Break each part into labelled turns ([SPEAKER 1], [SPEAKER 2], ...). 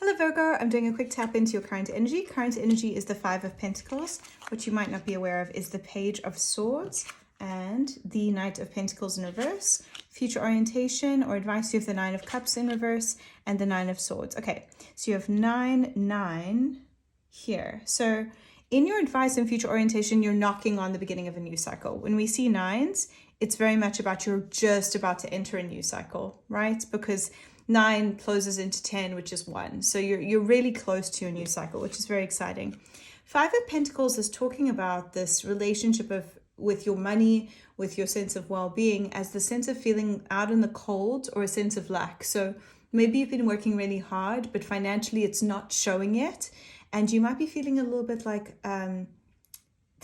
[SPEAKER 1] Hello Virgo, I'm doing a quick tap into your current energy. Current energy is the Five of Pentacles. What you might not be aware of is the Page of Swords and the Knight of Pentacles in reverse. Future orientation or advice, you have the Nine of Cups in reverse and the Nine of Swords. Okay, so you have 9 here. So in your advice and future orientation, you're knocking on the beginning of a new cycle. When we see nines, it's very much about you're just about to enter a new cycle, right? Because 9 closes into 10, which is 1. So you're really close to a new cycle, which is very exciting. Five of Pentacles is talking about this relationship with your money, with your sense of well-being, as the sense of feeling out in the cold or a sense of lack. So maybe you've been working really hard, but financially it's not showing yet. And you might be feeling a little bit like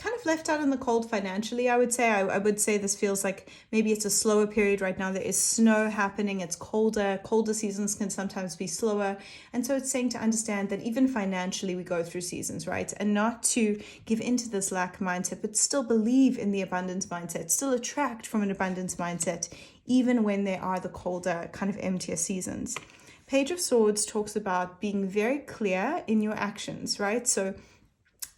[SPEAKER 1] kind of left out in the cold financially, I would say. I would say this feels like maybe it's a slower period right now. There is snow happening. It's colder. Colder seasons can sometimes be slower. And so it's saying to understand that even financially we go through seasons, right? And not to give into this lack mindset, but still believe in the abundance mindset, still attract from an abundance mindset, even when there are the colder, kind of emptier seasons. Page of Swords talks about being very clear in your actions, right? So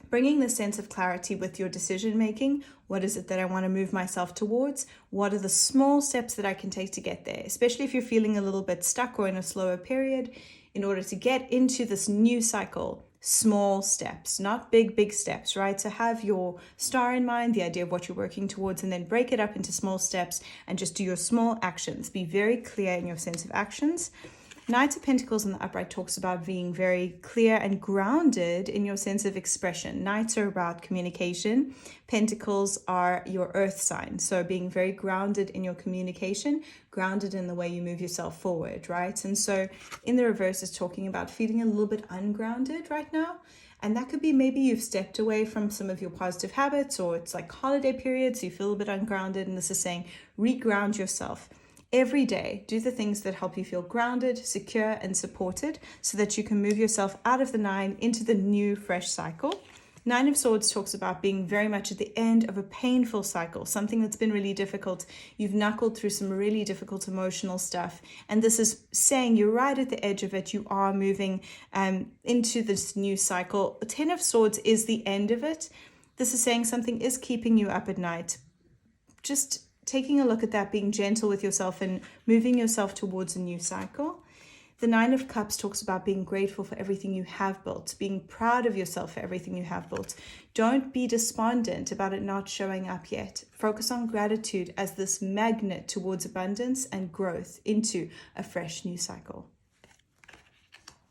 [SPEAKER 1] bringing the sense of clarity with your decision making. What is it that I want to move myself towards? What are the small steps that I can take to get there? Especially if you're feeling a little bit stuck or in a slower period, in order to get into this new cycle, small steps, not big steps, right? So have your star in mind, the idea of what you're working towards, and then break it up into small steps and just do your small actions. Be very clear in your sense of actions. Knight of Pentacles in the upright talks about being very clear and grounded in your sense of expression. Knights are about communication. Pentacles are your earth sign. So being very grounded in your communication, grounded in the way you move yourself forward, right? And so in the reverse is talking about feeling a little bit ungrounded right now. And that could be maybe you've stepped away from some of your positive habits, or it's like holiday periods, so you feel a bit ungrounded. And this is saying reground yourself. Every day, do the things that help you feel grounded, secure, and supported so that you can move yourself out of the 9 into the new, fresh cycle. Nine of Swords talks about being very much at the end of a painful cycle, something that's been really difficult. You've knuckled through some really difficult emotional stuff. And this is saying you're right at the edge of it. You are moving into this new cycle. 10 of Swords is the end of it. This is saying something is keeping you up at night. Just taking a look at that, being gentle with yourself and moving yourself towards a new cycle. The Nine of Cups talks about being grateful for everything you have built, being proud of yourself for everything you have built. Don't be despondent about it not showing up yet. Focus on gratitude as this magnet towards abundance and growth into a fresh new cycle.